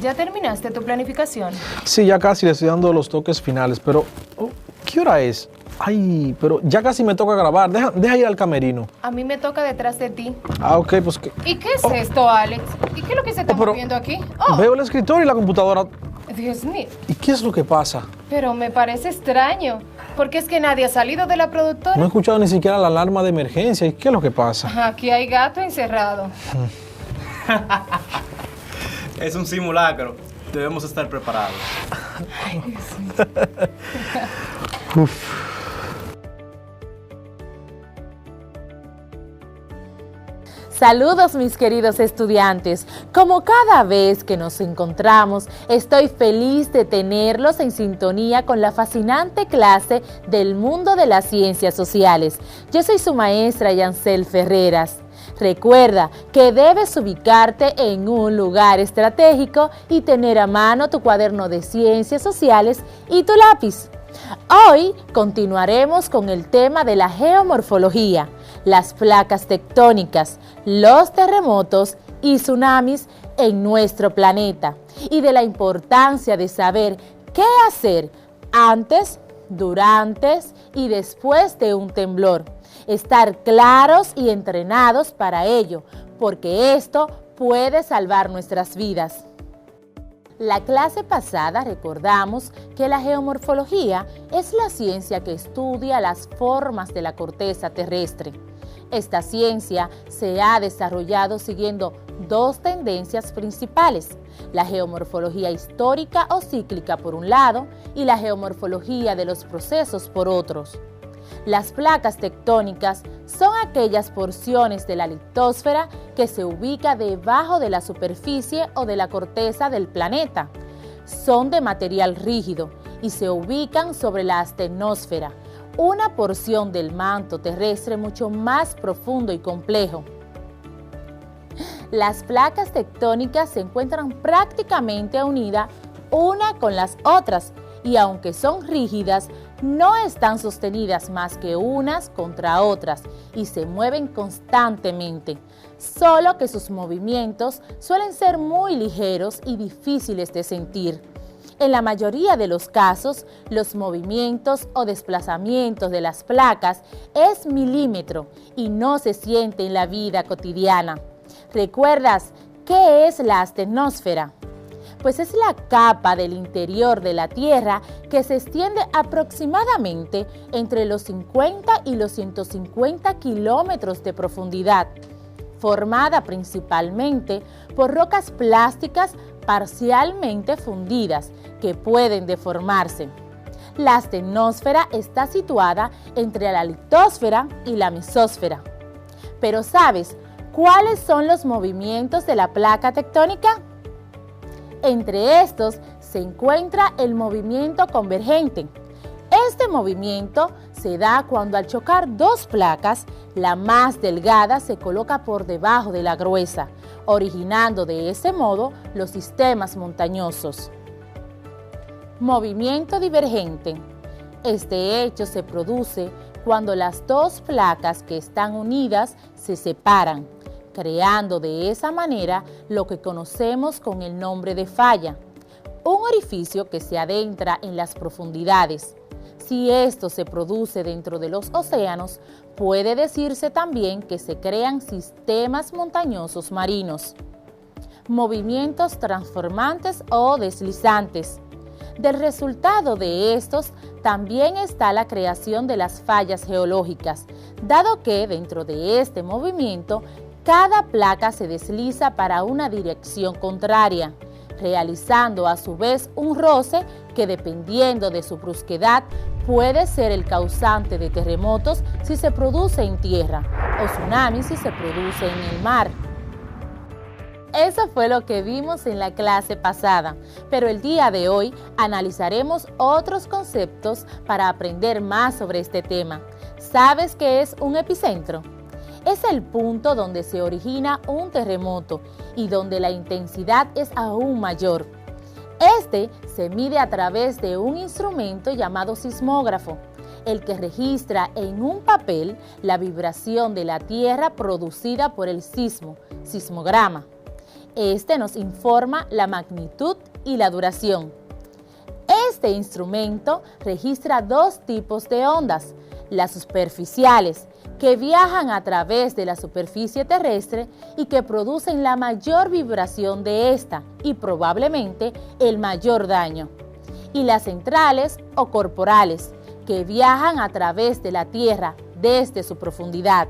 ¿Ya terminaste tu planificación? Sí, ya casi le estoy dando los toques finales, pero ¿qué hora es? Ay, pero ya casi me toca grabar. Deja ir al camerino. A mí me toca detrás de ti. Ah, ok, pues que... ¿Y qué es esto, Alex? ¿Y qué es lo que se está moviendo aquí? Veo el escritorio y la computadora. Dios mío. ¿Y qué es lo que pasa? Pero me parece extraño, porque es que nadie ha salido de la productora. No he escuchado ni siquiera la alarma de emergencia. ¿Y qué es lo que pasa? Aquí hay gato encerrado. Es un simulacro. Debemos estar preparados. Ay, Dios mío. Uf. Saludos mis queridos estudiantes, como cada vez que nos encontramos, estoy feliz de tenerlos en sintonía con la fascinante clase del mundo de las ciencias sociales. Yo soy su maestra Yancel Ferreras. Recuerda que debes ubicarte en un lugar estratégico y tener a mano tu cuaderno de ciencias sociales y tu lápiz. Hoy continuaremos con el tema de la geomorfología, las placas tectónicas, los terremotos y tsunamis en nuestro planeta y de la importancia de saber qué hacer antes, durante y después de un temblor. Estar claros y entrenados para ello, porque esto puede salvar nuestras vidas. La clase pasada recordamos que la geomorfología es la ciencia que estudia las formas de la corteza terrestre. Esta ciencia se ha desarrollado siguiendo dos tendencias principales, la geomorfología histórica o cíclica por un lado y la geomorfología de los procesos por otros. Las placas tectónicas son aquellas porciones de la litosfera que se ubica debajo de la superficie o de la corteza del planeta. Son de material rígido y se ubican sobre la astenosfera, una porción del manto terrestre mucho más profundo y complejo. Las placas tectónicas se encuentran prácticamente unidas una con las otras y aunque son rígidas, no están sostenidas más que unas contra otras y se mueven constantemente, solo que sus movimientos suelen ser muy ligeros y difíciles de sentir. En la mayoría de los casos, los movimientos o desplazamientos de las placas es milímetro y no se siente en la vida cotidiana. ¿Recuerdas qué es la astenosfera? Pues es la capa del interior de la Tierra que se extiende aproximadamente entre los 50 y los 150 kilómetros de profundidad, formada principalmente por rocas plásticas parcialmente fundidas que pueden deformarse. La astenosfera está situada entre la litosfera y la mesósfera. Pero ¿sabes cuáles son los movimientos de la placa tectónica? Entre estos se encuentra el movimiento convergente. Este movimiento se da cuando al chocar dos placas, la más delgada se coloca por debajo de la gruesa, originando de ese modo los sistemas montañosos. Movimiento divergente. Este hecho se produce cuando las dos placas que están unidas se separan, creando de esa manera lo que conocemos con el nombre de falla, un orificio que se adentra en las profundidades. Si esto se produce dentro de los océanos, puede decirse también que se crean sistemas montañosos marinos. Movimientos transformantes o deslizantes. Del resultado de estos también está la creación de las fallas geológicas, dado que dentro de este movimiento cada placa se desliza para una dirección contraria, realizando a su vez un roce que dependiendo de su brusquedad puede ser el causante de terremotos si se produce en tierra o tsunamis si se produce en el mar. Eso fue lo que vimos en la clase pasada, pero el día de hoy analizaremos otros conceptos para aprender más sobre este tema. ¿Sabes qué es un epicentro? Es el punto donde se origina un terremoto y donde la intensidad es aún mayor. Este se mide a través de un instrumento llamado sismógrafo, el que registra en un papel la vibración de la tierra producida por el sismograma. Este nos informa la magnitud y la duración. Este instrumento registra dos tipos de ondas, las superficiales, que viajan a través de la superficie terrestre y que producen la mayor vibración de esta y probablemente el mayor daño, y las centrales o corporales, que viajan a través de la Tierra desde su profundidad.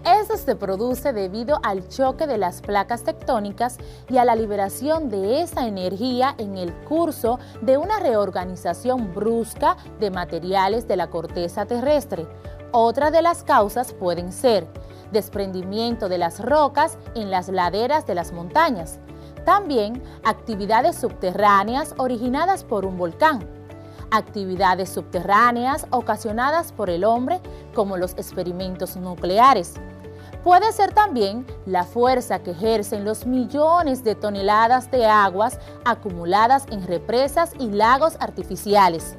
Esto se produce debido al choque de las placas tectónicas y a la liberación de esa energía en el curso de una reorganización brusca de materiales de la corteza terrestre. Otras de las causas pueden ser desprendimiento de las rocas en las laderas de las montañas, también actividades subterráneas originadas por un volcán, actividades subterráneas ocasionadas por el hombre como los experimentos nucleares. Puede ser también la fuerza que ejercen los millones de toneladas de aguas acumuladas en represas y lagos artificiales.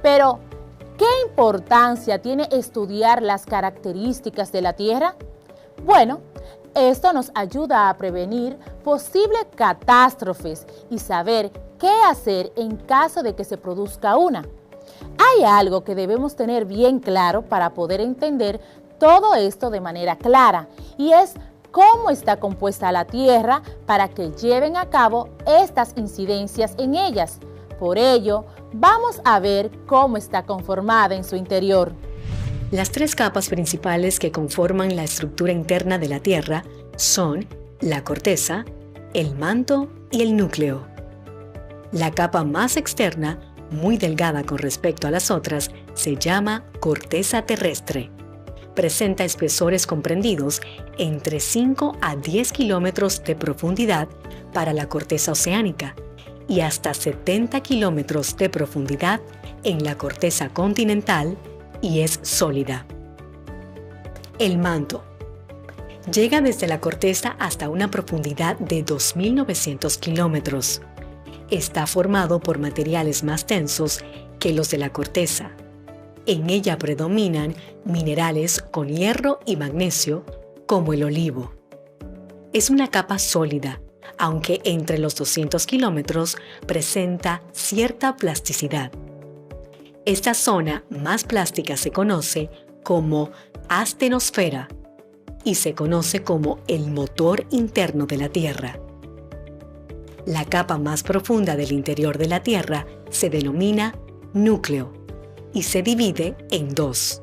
Pero, ¿qué importancia tiene estudiar las características de la Tierra? Bueno, esto nos ayuda a prevenir posibles catástrofes y saber qué hacer en caso de que se produzca una. Hay algo que debemos tener bien claro para poder entender todo esto de manera clara, y es cómo está compuesta la Tierra para que lleven a cabo estas incidencias en ellas. Por ello, vamos a ver cómo está conformada en su interior. Las tres capas principales que conforman la estructura interna de la Tierra son la corteza, el manto y el núcleo. La capa más externa, muy delgada con respecto a las otras, se llama corteza terrestre. Presenta espesores comprendidos entre 5 a 10 kilómetros de profundidad para la corteza oceánica y hasta 70 kilómetros de profundidad en la corteza continental y es sólida. El manto llega desde la corteza hasta una profundidad de 2.900 kilómetros. Está formado por materiales más densos que los de la corteza. En ella predominan minerales con hierro y magnesio, como el olivo. Es una capa sólida, aunque entre los 200 kilómetros presenta cierta plasticidad. Esta zona más plástica se conoce como astenosfera y se conoce como el motor interno de la Tierra. La capa más profunda del interior de la Tierra se denomina núcleo y se divide en dos,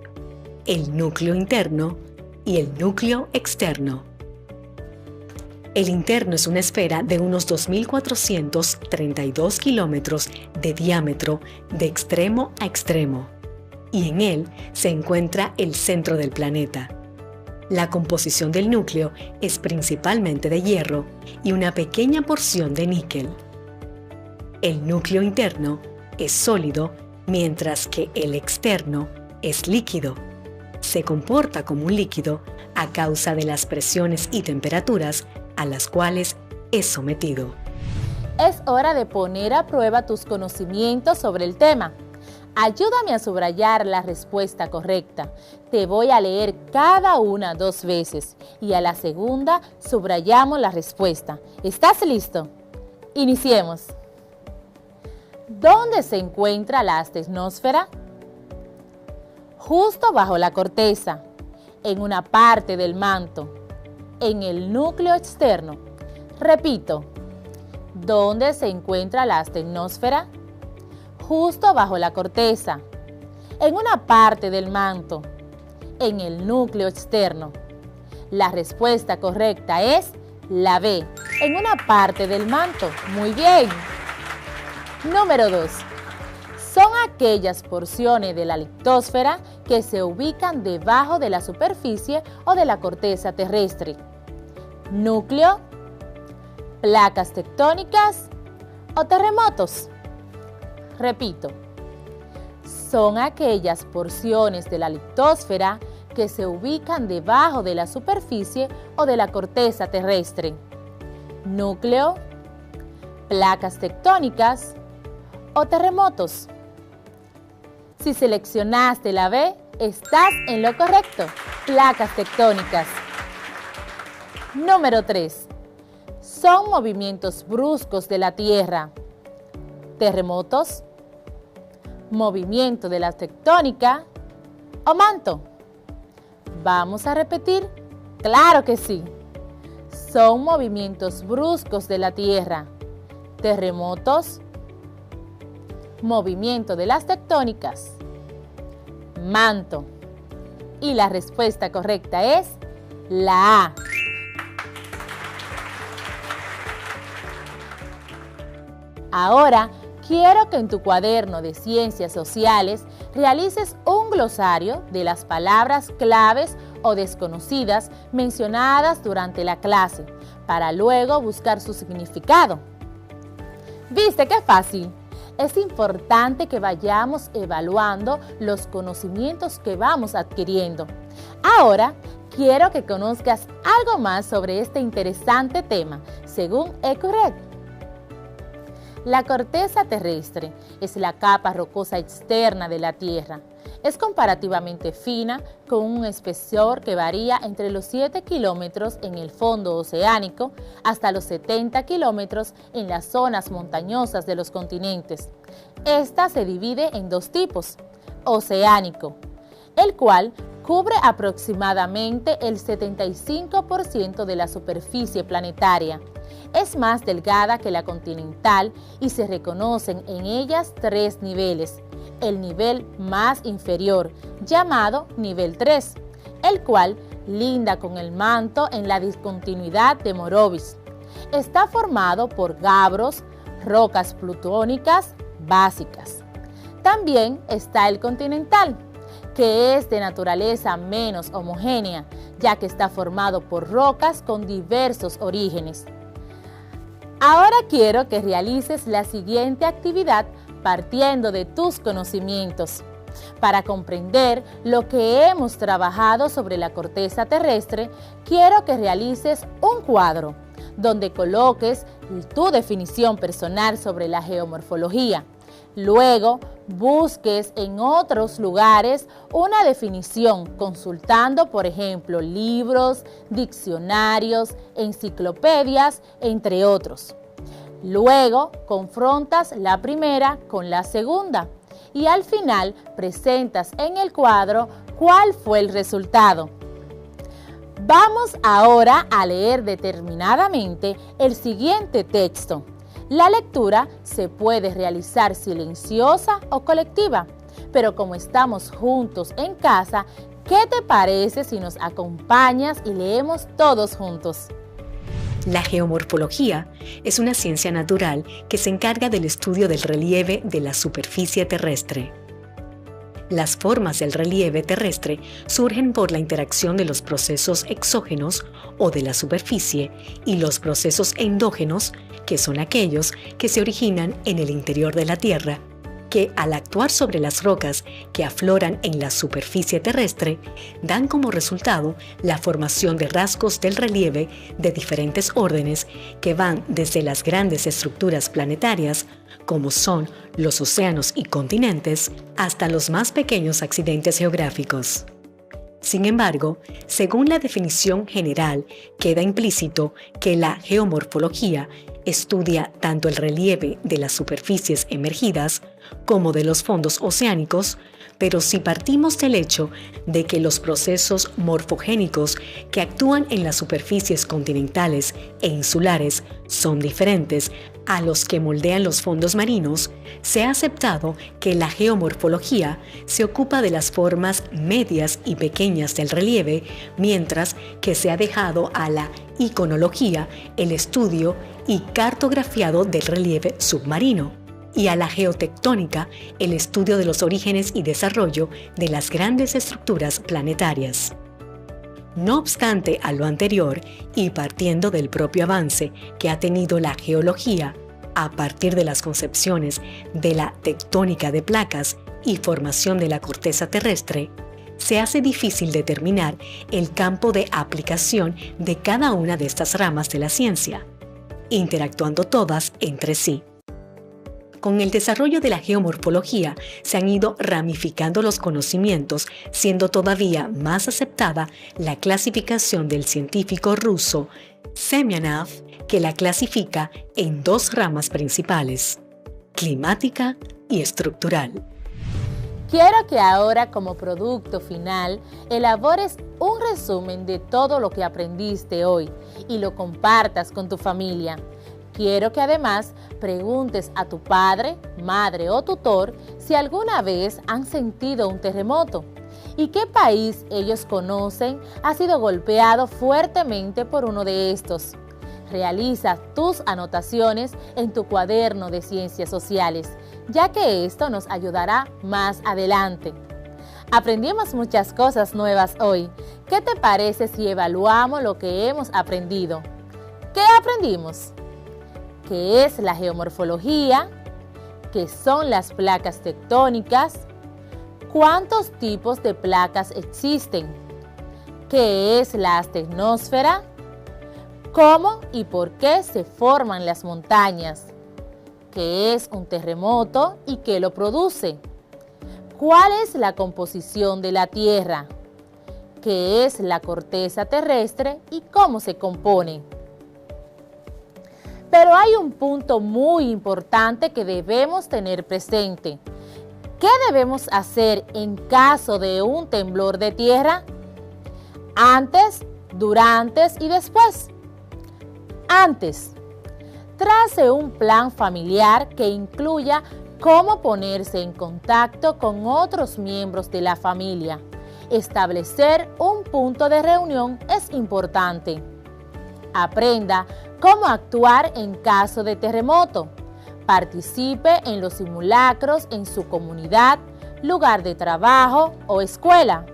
el núcleo interno y el núcleo externo. El interno es una esfera de unos 2.432 kilómetros de diámetro de extremo a extremo, y en él se encuentra el centro del planeta. La composición del núcleo es principalmente de hierro y una pequeña porción de níquel. El núcleo interno es sólido, mientras que el externo es líquido. Se comporta como un líquido a causa de las presiones y temperaturas a las cuales es sometido. Es hora de poner a prueba tus conocimientos sobre el tema. Ayúdame a subrayar la respuesta correcta. Te voy a leer cada una 2 veces y a la segunda subrayamos la respuesta. ¿Estás listo? Iniciemos. ¿Dónde se encuentra la astenosfera? Justo bajo la corteza, en una parte del manto, en el núcleo externo. Repito, ¿dónde se encuentra la astenosfera? Justo bajo la corteza, en una parte del manto, en el núcleo externo. La respuesta correcta es la B, en una parte del manto. Muy bien. Número 2. Son aquellas porciones de la litosfera que se ubican debajo de la superficie o de la corteza terrestre. Núcleo, placas tectónicas o terremotos. Repito, son aquellas porciones de la litosfera que se ubican debajo de la superficie o de la corteza terrestre. Núcleo, placas tectónicas o terremotos. Si seleccionaste la B, estás en lo correcto. Placas tectónicas. Número 3. son movimientos bruscos de la Tierra? ¿Terremotos? ¿Movimiento de la tectónica? ¿O manto? Vamos a repetir. ¡Claro que sí! Son movimientos bruscos de la Tierra. ¿Terremotos? ¿Movimiento de las tectónicas? Manto. Y la respuesta correcta es la A. Ahora, quiero que en tu cuaderno de Ciencias Sociales realices un glosario de las palabras claves o desconocidas mencionadas durante la clase, para luego buscar su significado. ¿Viste qué fácil? Es importante que vayamos evaluando los conocimientos que vamos adquiriendo. Ahora, quiero que conozcas algo más sobre este interesante tema, según EcoRed. La corteza terrestre es la capa rocosa externa de la Tierra. Es comparativamente fina, con un espesor que varía entre los 7 kilómetros en el fondo oceánico hasta los 70 kilómetros en las zonas montañosas de los continentes. Esta se divide en dos tipos: oceánico, el cual cubre aproximadamente el 75% de la superficie planetaria. Es más delgada que la continental y se reconocen en ellas 3 niveles. El nivel más inferior, llamado nivel 3, el cual linda con el manto en la discontinuidad de Morovis. Está formado por gabros, rocas plutónicas básicas. También está el continental, que es de naturaleza menos homogénea, ya que está formado por rocas con diversos orígenes. Ahora quiero que realices la siguiente actividad partiendo de tus conocimientos. Para comprender lo que hemos trabajado sobre la corteza terrestre, quiero que realices un cuadro donde coloques tu definición personal sobre la geomorfología. Luego, busques en otros lugares una definición consultando, por ejemplo, libros, diccionarios, enciclopedias, entre otros. Luego, confrontas la primera con la segunda y al final presentas en el cuadro cuál fue el resultado. Vamos ahora a leer determinadamente el siguiente texto. La lectura se puede realizar silenciosa o colectiva, pero como estamos juntos en casa, ¿qué te parece si nos acompañas y leemos todos juntos? La geomorfología es una ciencia natural que se encarga del estudio del relieve de la superficie terrestre. Las formas del relieve terrestre surgen por la interacción de los procesos exógenos o de la superficie y los procesos endógenos, que son aquellos que se originan en el interior de la Tierra, que al actuar sobre las rocas que afloran en la superficie terrestre, dan como resultado la formación de rasgos del relieve de diferentes órdenes que van desde las grandes estructuras planetarias, como son los océanos y continentes, hasta los más pequeños accidentes geográficos. Sin embargo, según la definición general, queda implícito que la geomorfología estudia tanto el relieve de las superficies emergidas como de los fondos oceánicos, pero si partimos del hecho de que los procesos morfogénicos que actúan en las superficies continentales e insulares son diferentes a los que moldean los fondos marinos, se ha aceptado que la geomorfología se ocupa de las formas medias y pequeñas del relieve, mientras que se ha dejado a la iconología el estudio y cartografiado del relieve submarino, y a la geotectónica el estudio de los orígenes y desarrollo de las grandes estructuras planetarias. No obstante a lo anterior, y partiendo del propio avance que ha tenido la geología a partir de las concepciones de la tectónica de placas y formación de la corteza terrestre, se hace difícil determinar el campo de aplicación de cada una de estas ramas de la ciencia, interactuando todas entre sí. Con el desarrollo de la geomorfología se han ido ramificando los conocimientos, siendo todavía más aceptada la clasificación del científico ruso Semyonov, que la clasifica en dos ramas principales, climática y estructural. Quiero que ahora, como producto final, elabores un resumen de todo lo que aprendiste hoy y lo compartas con tu familia. Quiero que además preguntes a tu padre, madre o tutor si alguna vez han sentido un terremoto y qué país ellos conocen ha sido golpeado fuertemente por uno de estos. Realiza tus anotaciones en tu cuaderno de ciencias sociales, ya que esto nos ayudará más adelante. Aprendimos muchas cosas nuevas hoy. ¿Qué te parece si evaluamos lo que hemos aprendido? ¿Qué aprendimos? ¿Qué es la geomorfología? ¿Qué son las placas tectónicas? ¿Cuántos tipos de placas existen? ¿Qué es la astenosfera? ¿Cómo y por qué se forman las montañas? ¿Qué es un terremoto y qué lo produce? ¿Cuál es la composición de la Tierra? ¿Qué es la corteza terrestre y cómo se compone? Pero hay un punto muy importante que debemos tener presente. ¿Qué debemos hacer en caso de un temblor de tierra? Antes, durante y después. Antes, trace un plan familiar que incluya cómo ponerse en contacto con otros miembros de la familia. Establecer un punto de reunión es importante. Aprenda cómo actuar en caso de terremoto. Participe en los simulacros en su comunidad, lugar de trabajo o escuela.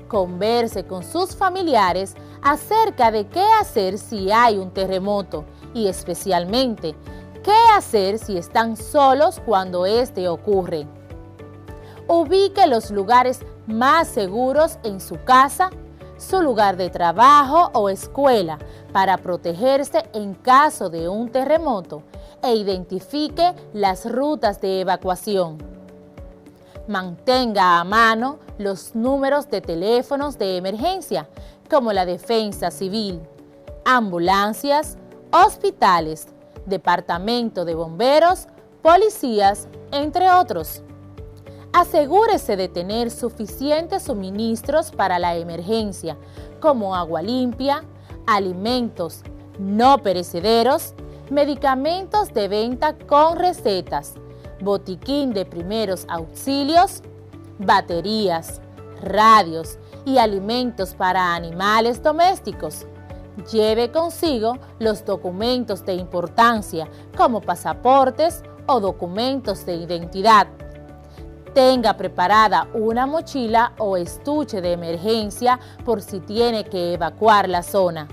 Converse con sus familiares acerca de qué hacer si hay un terremoto y especialmente qué hacer si están solos cuando este ocurre. Ubique los lugares más seguros en su casa, su lugar de trabajo o escuela para protegerse en caso de un terremoto e identifique las rutas de evacuación. Mantenga a mano los números de teléfonos de emergencia como la Defensa Civil, ambulancias, hospitales, departamento de bomberos, policías, entre otros. Asegúrese de tener suficientes suministros para la emergencia, como agua limpia, alimentos no perecederos, medicamentos de venta con recetas, botiquín de primeros auxilios, baterías, radios y alimentos para animales domésticos. Lleve consigo los documentos de importancia como pasaportes o documentos de identidad. Tenga preparada una mochila o estuche de emergencia por si tiene que evacuar la zona.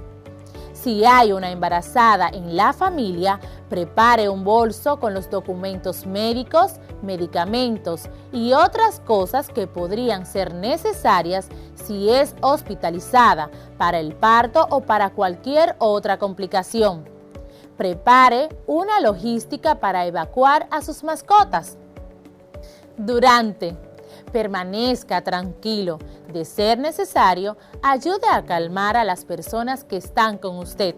Si hay una embarazada en la familia, prepare un bolso con los documentos médicos, medicamentos y otras cosas que podrían ser necesarias si es hospitalizada para el parto o para cualquier otra complicación. Prepare una logística para evacuar a sus mascotas. Permanezca tranquilo. De ser necesario, ayude a calmar a las personas que están con usted.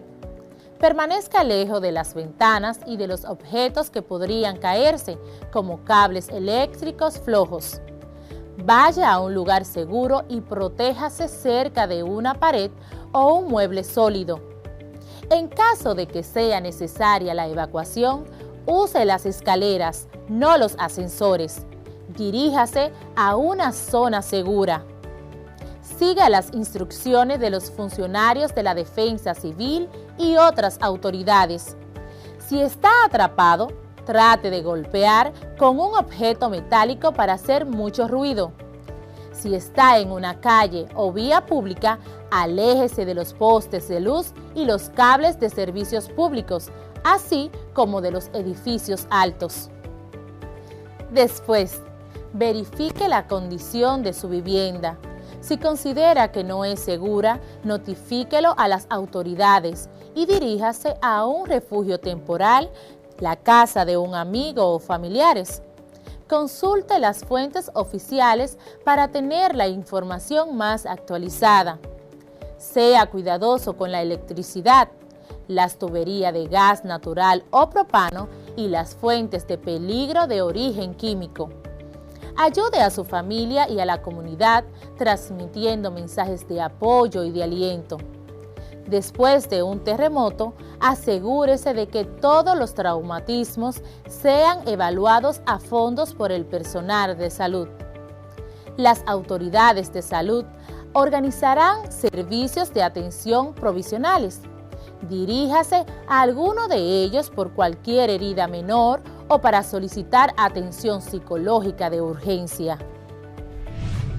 Permanezca lejos de las ventanas y de los objetos que podrían caerse, como cables eléctricos flojos. Vaya a un lugar seguro y protéjase cerca de una pared o un mueble sólido. En caso de que sea necesaria la evacuación, use las escaleras, no los ascensores. Diríjase a una zona segura. Siga las instrucciones de los funcionarios de la Defensa Civil y otras autoridades. Si está atrapado, trate de golpear con un objeto metálico para hacer mucho ruido. Si está en una calle o vía pública, aléjese de los postes de luz y los cables de servicios públicos, así como de los edificios altos. Después, verifique la condición de su vivienda. Si considera que no es segura, notifíquelo a las autoridades y diríjase a un refugio temporal, la casa de un amigo o familiares. Consulte las fuentes oficiales para tener la información más actualizada. Sea cuidadoso con la electricidad. las tuberías de gas natural o propano y las fuentes de peligro de origen químico. Ayude a su familia y a la comunidad transmitiendo mensajes de apoyo y de aliento. Después de un terremoto, asegúrese de que todos los traumatismos sean evaluados a fondo por el personal de salud. Las autoridades de salud organizarán servicios de atención provisionales. Diríjase a alguno de ellos por cualquier herida menor o para solicitar atención psicológica de urgencia.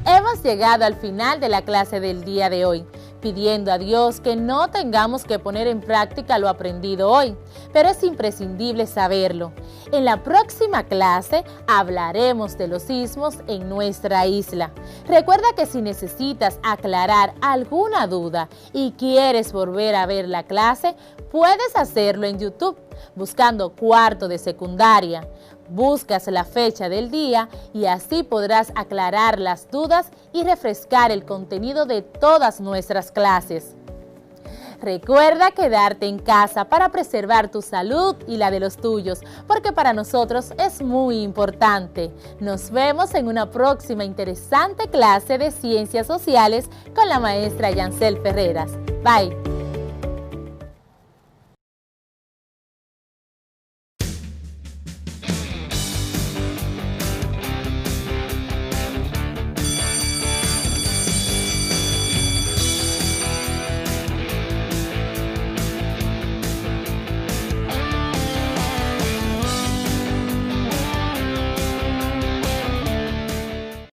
Hemos llegado al final de la clase del día de hoy, pidiendo a Dios que no tengamos que poner en práctica lo aprendido hoy, pero es imprescindible saberlo. En la próxima clase hablaremos de los sismos en nuestra isla. Recuerda que si necesitas aclarar alguna duda y quieres volver a ver la clase, puedes hacerlo en YouTube, buscando cuarto de secundaria. Buscas la fecha del día y así podrás aclarar las dudas y refrescar el contenido de todas nuestras clases. Recuerda quedarte en casa para preservar tu salud y la de los tuyos, porque para nosotros es muy importante. Nos vemos en una próxima interesante clase de Ciencias Sociales con la maestra Yancel Ferreras. Bye.